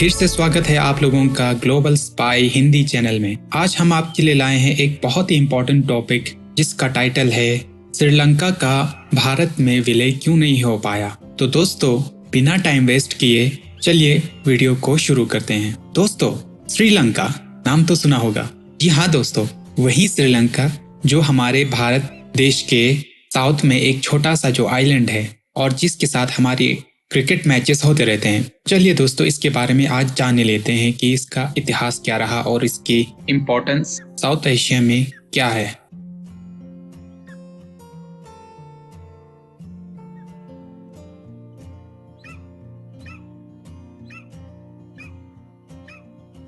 फिर से स्वागत है आप लोगों का ग्लोबल स्पाई हिंदी चैनल में। आज हम आपके लिए लाए हैं एक बहुत ही इम्पोर्टेंट टॉपिक जिसका टाइटल है श्रीलंका का भारत में विलय क्यों नहीं हो पाया। तो दोस्तों बिना टाइम वेस्ट किए चलिए वीडियो को शुरू करते हैं। दोस्तों श्रीलंका नाम तो सुना होगा। जी हाँ दोस्तों, वही श्रीलंका जो हमारे भारत देश के साउथ में एक छोटा सा जो आइलैंड है और जिसके साथ हमारी क्रिकेट मैचेस होते रहते हैं। चलिए दोस्तों इसके बारे में आज जान लेते हैं कि इसका इतिहास क्या रहा और इसकी इम्पोर्टेंस साउथ एशिया में क्या है।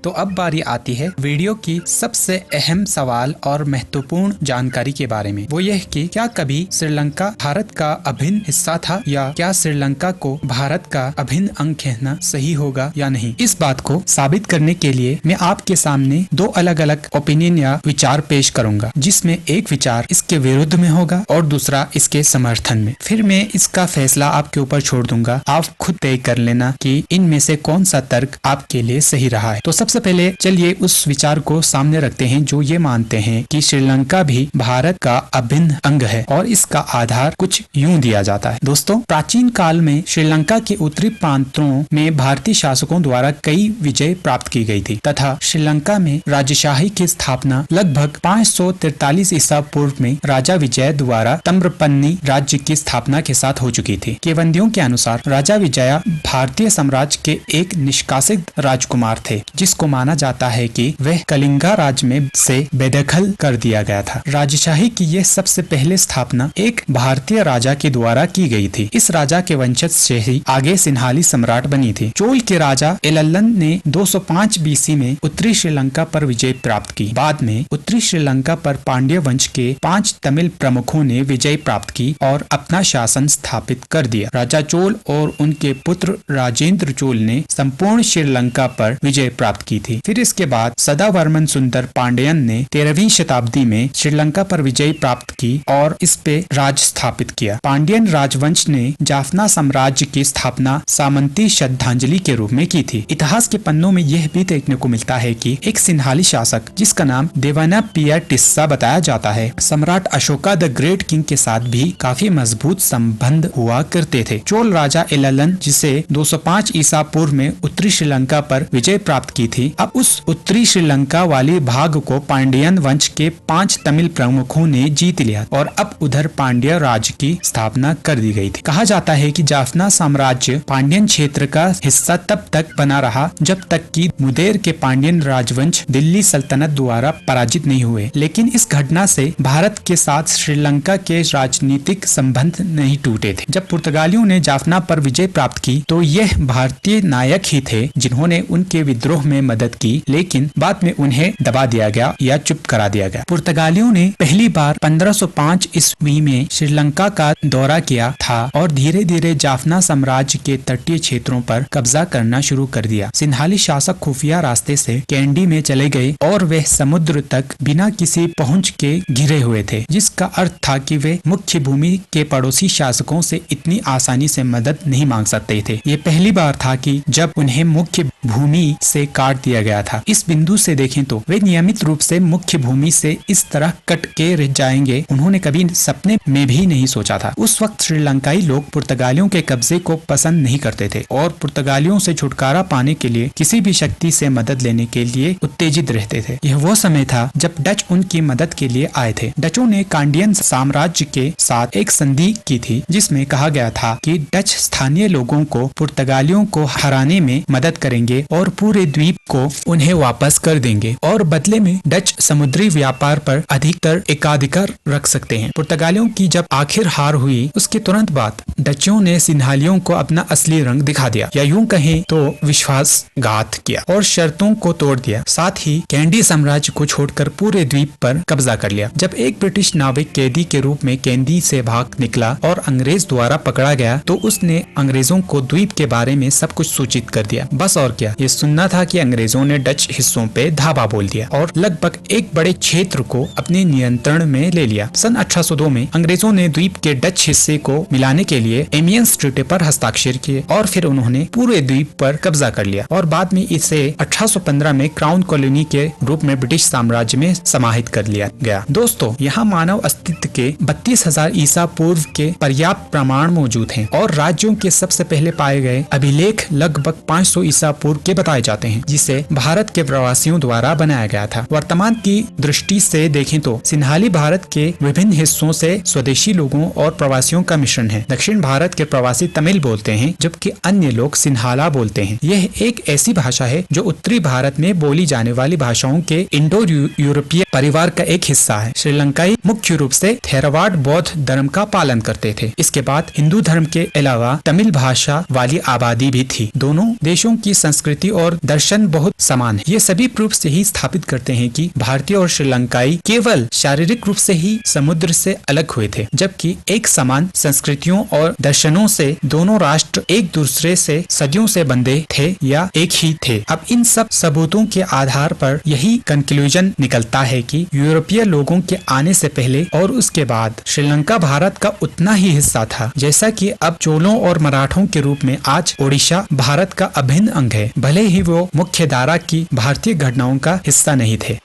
तो अब बारी आती है वीडियो की सबसे अहम सवाल और महत्वपूर्ण जानकारी के बारे में। वो यह कि क्या कभी श्रीलंका भारत का अभिन्न हिस्सा था या क्या श्रीलंका को भारत का अभिन्न अंग कहना सही होगा या नहीं। इस बात को साबित करने के लिए मैं आपके सामने दो अलग अलग ओपिनियन या विचार पेश करूंगा, जिसमें एक विचार इसके विरुद्ध में होगा और दूसरा इसके समर्थन में। फिर मैं इसका फैसला आपके ऊपर छोड़ दूंगा, आप खुद तय कर लेना कि इनमें से कौन सा तर्क आपके लिए सही रहा है। तो सबसे पहले चलिए उस विचार को सामने रखते हैं जो ये मानते हैं कि श्रीलंका भी भारत का अभिन्न अंग है और इसका आधार कुछ यूं दिया जाता है। दोस्तों प्राचीन काल में श्रीलंका के उत्तरी प्रांतों में भारतीय शासकों द्वारा कई विजय प्राप्त की गई थी तथा श्रीलंका में राजशाही की स्थापना लगभग 543 ईसा पूर्व में राजा विजय द्वारा तम्रपन्नी राज्य की स्थापना के साथ हो चुकी थी। किंवदंतियों के अनुसार राजा विजय भारतीय साम्राज्य के एक निष्कासित राजकुमार थे जिसको माना जाता है कि वह कलिंगा राज्य में से बेदखल कर दिया गया था। राजशाही की यह सबसे पहले स्थापना एक भारतीय राजा के द्वारा की गई थी। इस राजा के वंशज से ही आगे सिन्हाली सम्राट बनी थी। चोल के राजा एलल्लन ने 205 बीसी में उत्तरी श्रीलंका पर विजय प्राप्त की। बाद में उत्तरी श्रीलंका पर पांड्य वंश के 5 तमिल प्रमुखों ने विजय प्राप्त की और अपना शासन स्थापित कर दिया। राजा चोल और उनके पुत्र राजेंद्र चोल ने संपूर्ण श्रीलंका पर विजय प्राप्त की थी। फिर इसके बाद सदावर्मन सुंदर पांड्यन ने 13वीं शताब्दी में श्रीलंका पर विजय प्राप्त की और इस पे राज स्थापित किया। पांड्यन राजवंश ने जाफना साम्राज्य की स्थापना सामंती श्रद्धांजलि के रूप में की थी। इतिहास के पन्नों में यह भी देखने को मिलता है कि एक सिन्हाली शासक जिसका नाम देवनापिया टिस्सा बताया जाता है, सम्राट अशोका द ग्रेट किंग के साथ भी काफी मजबूत संबंध हुआ करते थे। चोल राजा एलल्लन जिसे 205 ईसा पूर्व में उत्तरी श्रीलंका पर विजय प्राप्त की थी, अब उस उत्तरी श्रीलंका वाले भाग को पांड्यन वंश के 5 तमिल प्रमुखों ने जीत लिया और अब उधर पांड्य राज्य की स्थापना कर दी गई थी। कहा जाता है कि जाफना साम्राज्य पांड्यन क्षेत्र का हिस्सा तब तक बना रहा जब तक कि मुदेर के पांड्यन राजवंश दिल्ली सल्तनत द्वारा पराजित नहीं हुए। लेकिन इस घटना से भारत के साथ श्रीलंका के राजनीतिक संबंध नहीं टूटे थे। जब पुर्तगालियों ने जाफना पर विजय प्राप्त की तो यह भारतीय नायक ही थे जिन्होंने उनके विद्रोह में मदद की, लेकिन बाद में उन्हें दबा दिया गया या चुप करा दिया गया। पुर्तगालियों ने पहली बार 1505 ईस्वी में श्रीलंका का दौरा किया था और धीरे धीरे जाफना साम्राज्य के तटीय क्षेत्रों पर कब्जा करना शुरू कर दिया। सिन्हाली शासक खुफिया रास्ते से कैंडी में चले गए और वे समुद्र तक बिना किसी पहुंच के घिरे हुए थे, जिसका अर्थ था कि वे मुख्य भूमि के पड़ोसी शासकों से इतनी आसानी से मदद नहीं मांग सकते थे। ये पहली बार था कि जब उन्हें मुख्य भूमि से काट दिया गया था। इस बिंदु से देखें तो वे नियमित रूप से मुख्य भूमि से इस तरह कट के रह जाएंगे उन्होंने कभी सपने में भी नहीं सोचा था। उस वक्त श्रीलंकाई लोग पुर्तगालियों के कब्जे को पसंद नहीं करते थे और पुर्तगालियों से छुटकारा पाने के लिए किसी भी शक्ति से मदद लेने के लिए उत्तेजित रहते थे। यह वो समय था जब डच उनकी मदद के लिए आए थे। डचों ने कांडियन साम्राज्य के साथ एक संधि की थी जिसमें कहा गया था कि डच स्थानीय लोगों को पुर्तगालियों को हराने में मदद करेंगे और पूरे द्वीप को उन्हें वापस कर देंगे और बदले में डच समुद्री व्यापार पर अधिकतर एकाधिकार रख सकते हैं। पुर्तगालियों की जब आखिर हार हुई उसके तुरंत बाद डचों ने सिन्हालियों को अपना असली रंग दिखा दिया या यूं कहें तो विश्वासघात किया और शर्तों को तोड़ दिया। साथ ही कैंडी साम्राज्य को छोड़कर पूरे द्वीप पर कब्जा कर लिया। जब एक ब्रिटिश नाविक कैदी के रूप में कैंडी से भाग निकला और अंग्रेज द्वारा पकड़ा गया तो उसने अंग्रेजों को द्वीप के बारे में सब कुछ सूचित कर दिया। बस और क्या, ये सुनना था कि अंग्रेजों ने डच हिस्सों पे धावा बोल दिया और लगभग एक बड़े क्षेत्र को अपने नियंत्रण में ले लिया। सन 1802 में अंग्रेजों ने द्वीप के डच हिस्से को मिलाने के लिए एमियंस ट्रीटी पर हस्ताक्षर किए और फिर उन्होंने पूरे द्वीप पर कब्जा कर लिया और बाद में इसे 1815 में क्राउन कॉलोनी के रूप में ब्रिटिश साम्राज्य में समाहित कर लिया गया। दोस्तों, यहाँ मानव अस्तित्व के 32,000 ईसा पूर्व के पर्याप्त प्रमाण मौजूद हैं और राज्यों के सबसे पहले पाए गए अभिलेख लगभग 500 ईसा पूर्व के बताए जाते हैं, जिसे भारत के प्रवासियों द्वारा बनाया गया था। वर्तमान की दृष्टि से देखें तो सिन्हाली भारत के विभिन्न हिस्सों से स्वदेशी लोगों और प्रवासियों का मिश्रण है। दक्षिण भारत के प्रवासी तमिल बोलते हैं, जबकि अन्य लोग सिन्हाला बोलते हैं। यह एक ऐसी भाषा है जो उत्तरी भारत में बोली जाने वाली भाषाओं के इंडो यूरोपीय परिवार का एक हिस्सा है। श्रीलंकाई मुख्य रूप से थेरवाद बौद्ध धर्म का पालन करते थे। इसके बाद हिंदू धर्म के अलावा तमिल भाषा वाली आबादी भी थी। दोनों देशों की संस्कृति और दर्शन बहुत समान है। ये सभी प्रूफ से ही स्थापित करते हैं कि भारतीय और श्रीलंकाई केवल शारीरिक रूप से ही समुद्र से अलग हुए थे, जबकि एक समान संस्कृतियों और दर्शनों से दोनों राष्ट्र एक दूसरे से सदियों से बंधे थे या एक ही थे। अब इन सब सबूतों के आधार पर यही कंक्लूजन निकलता है कि यूरोपीय लोगों के आने से पहले और उसके बाद श्रीलंका भारत का उतना ही हिस्सा था जैसा कि अब चोलों और मराठों के रूप में आज ओडिशा भारत का अभिन्न अंग है, भले ही वो मुख्य धारा की भारतीय घटनाओं का हिस्सा नहीं थे।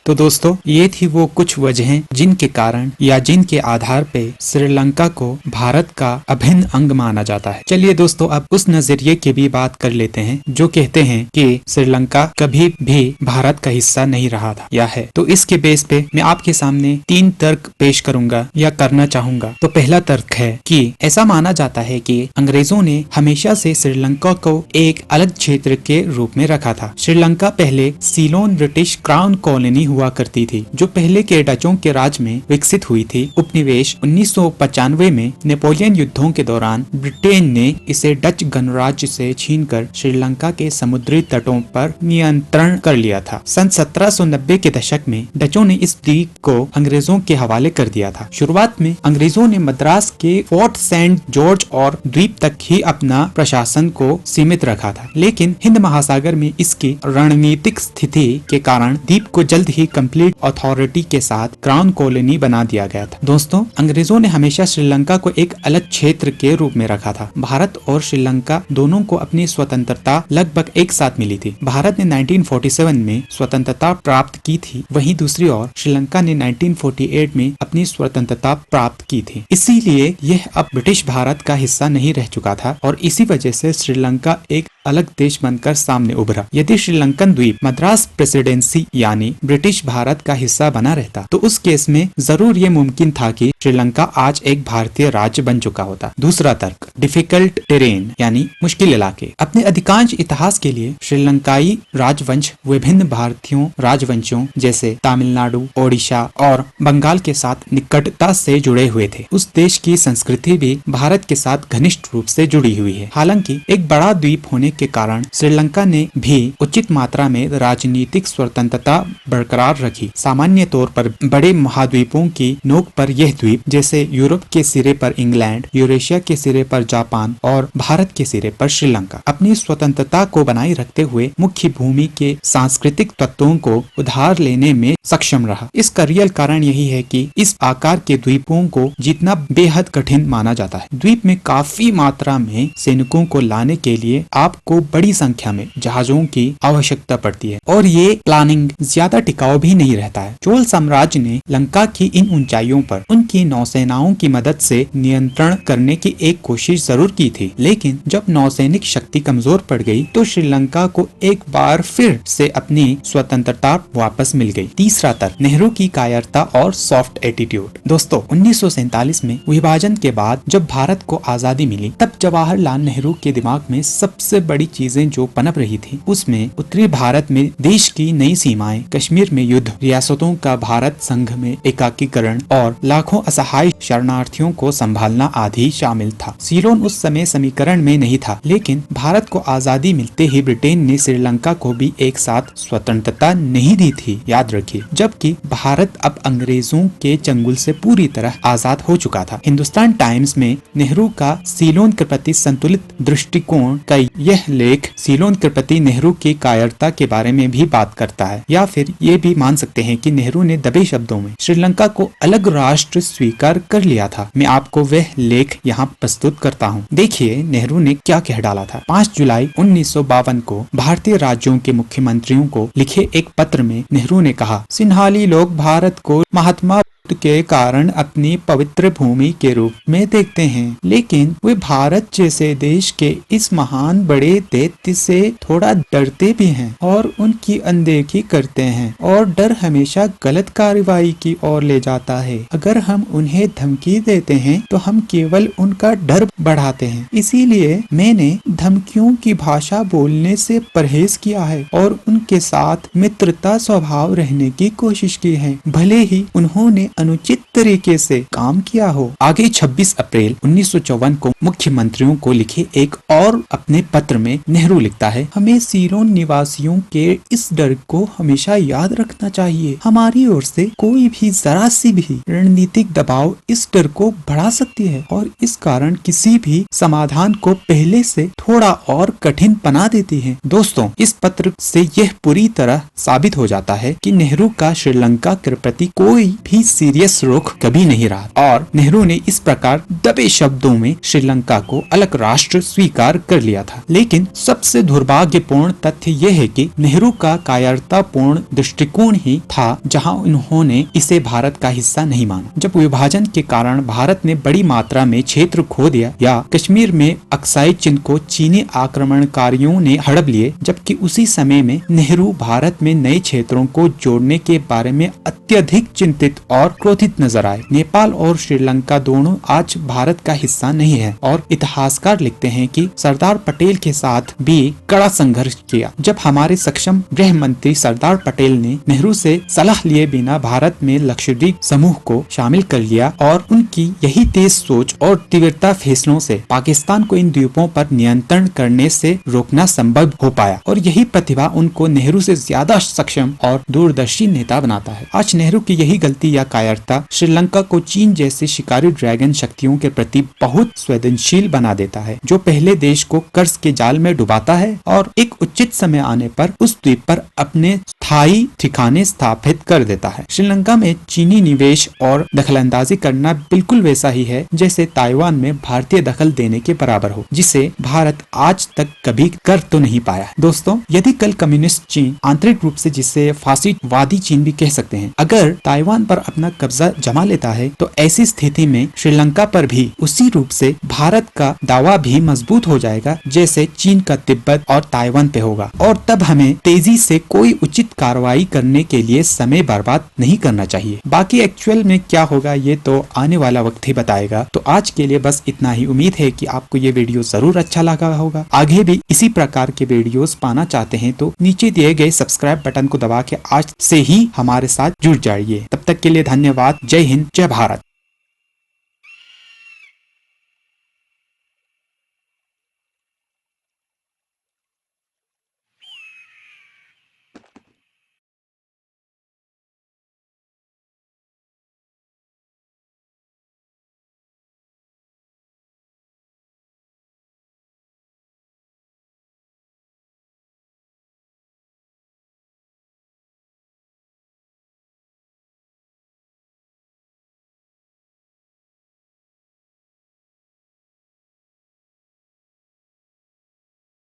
तो दोस्तों, ये थी वो कुछ वजहें जिनके कारण या जिनके आधार पे श्रीलंका को भारत का अभिन्न अंग माना जाता है। चलिए दोस्तों, अब उस नजरिए की भी बात कर लेते हैं जो कहते हैं कि श्रीलंका कभी भी भारत का हिस्सा नहीं रहा था या है। तो इसके बेस पे मैं आपके सामने 3 तर्क पेश करूंगा या करना चाहूंगा। तो पहला तर्क है कि ऐसा माना जाता है कि अंग्रेजों ने हमेशा से श्रीलंका को एक अलग क्षेत्र के रूप में रखा था। श्रीलंका पहले सीलोन ब्रिटिश क्राउन कॉलोनी हुआ करती थी, जो पहले के डचों के राज में विकसित हुई थी। उपनिवेश 1995 में नेपोलियन युद्धों के दौरान ब्रिटेन ने इसे डच गणराज्य से छीनकर श्रीलंका के समुद्री तटों पर नियंत्रण कर लिया था। सन 1790 के दशक में डचों ने इस द्वीप को अंग्रेजों के हवाले कर दिया था। शुरुआत में अंग्रेजों ने मद्रास के फोर्ट सेंट जॉर्ज और द्वीप तक ही अपना प्रशासन को सीमित रखा था, लेकिन हिंद महासागर में इसकी रणनीतिक स्थिति के कारण द्वीप को जल्द ही कंप्लीट अथॉरिटी के साथ क्राउन कॉलोनी बना दिया गया था। दोस्तों, अंग्रेजों ने हमेशा श्रीलंका को एक अलग क्षेत्र के रूप में रखा था। भारत और श्रीलंका दोनों को अपनी स्वतंत्रता लगभग एक साथ मिली थी। भारत ने 1947 में स्वतंत्रता प्राप्त की थी, वहीं दूसरी ओर श्रीलंका ने 1948 में अपनी स्वतंत्रता प्राप्त की थी। इसीलिए यह अब ब्रिटिश भारत का हिस्सा नहीं रह चुका था और इसी वजह से श्रीलंका एक अलग देश बनकर सामने उभरा। यदि श्रीलंकन द्वीप मद्रास प्रेसिडेंसी यानी ब्रिटिश भारत का हिस्सा बना रहता, तो उस केस में जरूर ये मुमकिन था कि श्रीलंका आज एक भारतीय राज्य बन चुका होता। दूसरा तर्क, डिफिकल्ट टेरेन यानी मुश्किल इलाके। अपने अधिकांश इतिहास के लिए श्रीलंकाई राजवंश विभिन्न भारतीयों राजवंशों जैसे तमिलनाडु, ओडिशा और बंगाल के साथ निकटता से जुड़े हुए थे। उस देश की संस्कृति भी भारत के साथ घनिष्ठ रूप से जुड़ी हुई है। हालांकि एक बड़ा द्वीप होने के कारण श्रीलंका ने भी उचित मात्रा में राजनीतिक स्वतंत्रता बरकरार रखी। सामान्य तौर पर बड़े महाद्वीपों की नोक पर यह द्वीप, जैसे यूरोप के सिरे पर इंग्लैंड, यूरेशिया के सिरे पर जापान और भारत के सिरे पर श्रीलंका, अपनी स्वतंत्रता को बनाए रखते हुए मुख्य भूमि के सांस्कृतिक तत्वों को उधार लेने में सक्षम रहा। इसका रियल कारण यही है कि इस आकार के द्वीपों को जीतना बेहद कठिन माना जाता है। द्वीप में काफी मात्रा में सैनिकों को लाने के लिए आपको बड़ी संख्या में जहाजों की आवश्यकता पड़ती है और ये प्लानिंग ज्यादा टिकाऊ भी नहीं रहता है। चोल साम्राज्य ने लंका की इन ऊंचाइयों पर उनकी नौसेनाओं की मदद से नियंत्रण करने की एक कोशिश जरूर की थी, लेकिन जब नौसैनिक शक्ति कमजोर पड़ गई तो श्रीलंका को एक बार फिर से अपनी स्वतंत्रता वापस मिल गई। तीसरा तर्क, नेहरू की कायरता और सॉफ्ट एटीट्यूड। दोस्तों, 1947 में विभाजन के बाद जब भारत को आजादी मिली, तब जवाहरलाल नेहरू के दिमाग में सबसे बड़ी चीजें जो पनप रही थी, उसमें उत्तरी भारत में देश की नई सीमाएं, कश्मीर में युद्ध, रियासतों का भारत संघ में एकाकीकरण और लाखों असहाय शरणार्थियों को संभालना आदि शामिल था। सीलोन उस समय समीकरण में नहीं था, लेकिन भारत को आजादी मिलते ही ब्रिटेन ने श्रीलंका को भी एक साथ स्वतंत्रता नहीं दी थी, याद रखिए, जबकि भारत अब अंग्रेजों के चंगुल से पूरी तरह आजाद हो चुका था। हिंदुस्तान टाइम्स में नेहरू का सीलोन के प्रति संतुलित दृष्टिकोण का यह लेख सीलोन के प्रति नेहरू की कायरता के बारे में भी बात करता है, या फिर ये भी मान सकते हैं कि नेहरू ने दबे शब्दों में श्रीलंका को अलग राष्ट्र स्वीकार कर लिया था। मैं आपको वह लेख यहाँ प्रस्तुत करता हूँ। देखिए नेहरू ने क्या कह डाला था। 5 जुलाई 1952 को भारतीय राज्यों के मुख्यमंत्रियों को लिखे एक पत्र में नेहरू ने कहा, सिन्हाली लोग भारत को महात्मा के कारण अपनी पवित्र भूमि के रूप में देखते हैं, लेकिन वे भारत जैसे देश के इस महान बड़े दैत्य से थोड़ा डरते भी हैं और उनकी अनदेखी करते हैं, और डर हमेशा गलत कार्रवाई की ओर ले जाता है। अगर हम उन्हें धमकी देते हैं तो हम केवल उनका डर बढ़ाते हैं। इसीलिए मैंने धमकियों की भाषा बोलने से परहेज किया है और उनके साथ मित्रता स्वभाव रहने की कोशिश की है, भले ही उन्होंने अनुचित तरीके से काम किया हो। आगे 26 अप्रैल 1954 को मुख्यमंत्रियों को लिखे एक और अपने पत्र में नेहरू लिखता है, हमें सीलोन निवासियों के इस डर को हमेशा याद रखना चाहिए। हमारी ओर से कोई भी जरा सी भी रणनीतिक दबाव इस डर को बढ़ा सकती है और इस कारण किसी भी समाधान को पहले से थोड़ा और कठिन बना देती है। दोस्तों, इस पत्र से यह पूरी तरह साबित हो जाता है कि नेहरू का श्रीलंका के प्रति कोई भी सीरियस रुख कभी नहीं रहा और नेहरू ने इस प्रकार दबे शब्दों में श्रीलंका को अलग राष्ट्र स्वीकार कर लिया था। लेकिन सबसे दुर्भाग्यपूर्ण तथ्य यह है कि नेहरू का कायरतापूर्ण दृष्टिकोण ही था जहां उन्होंने इसे भारत का हिस्सा नहीं माना। जब विभाजन के कारण भारत ने बड़ी मात्रा में क्षेत्र खो दिया या कश्मीर में अक्साई चिन्ह को चीनी आक्रमणकारियों ने हड़प लिए, जबकि उसी समय में नेहरू भारत में नए क्षेत्रों को जोड़ने के बारे में अत्यधिक चिंतित और क्रोधित नजर आए। नेपाल और श्रीलंका दोनों आज भारत का हिस्सा नहीं है और इतिहासकार लिखते हैं कि सरदार पटेल के साथ भी कड़ा संघर्ष किया। जब हमारे सक्षम गृह मंत्री सरदार पटेल ने नेहरू से सलाह लिए बिना भारत में लक्षद्वीप समूह को शामिल कर लिया और उनकी यही तेज सोच और तीव्रता फैसलों से पाकिस्तान को इन द्वीपों पर नियंत्रण करने से रोकना संभव हो पाया और यही प्रतिभा उनको नेहरू से ज्यादा सक्षम और दूरदर्शी नेता बनाता है। आज नेहरू की यही गलती या कायरता श्रीलंका को चीन जैसे शिकारी ड्रैगन शक्तियों के प्रति बहुत संवेदनशील बना देता है, जो पहले देश को कर्ज के जाल में डुबाता है और एक उचित समय आने पर उस द्वीप पर अपने स्थायी ठिकाने स्थापित कर देता है। श्रीलंका में चीनी निवेश और दखलंदाजी करना बिल्कुल वैसा ही है जैसे ताइवान में भारतीय दखल देने के बराबर हो, जिसे भारत आज तक कभी कर तो नहीं पाया। दोस्तों, यदि कल कम्युनिस्ट चीन, आंतरिक रूप से जिसे फासिस्टवादी चीन भी कह सकते हैं, अगर ताइवान पर अपना कब्जा जमा लेता है तो ऐसी स्थिति में श्रीलंका पर भी उसी रूप से भारत का दावा भी मजबूत हो जाएगा जैसे चीन का तिब्बत और ताइवान पे होगा, और तब हमें तेजी से कोई उचित कार्रवाई करने के लिए समय बर्बाद नहीं करना चाहिए। बाकी एक्चुअल में क्या होगा ये तो आने वाला वक्त ही बताएगा। तो आज के लिए बस इतना ही। उम्मीद है कि आपको ये वीडियो जरूर अच्छा लगा होगा। आगे भी इसी प्रकार के वीडियोस पाना चाहते हैं तो नीचे दिए गए सब्सक्राइब बटन को दबा के आज से ही हमारे साथ जुड़ जाइए। तब तक के लिए धन्यवाद। जय हिंद, जय भारत।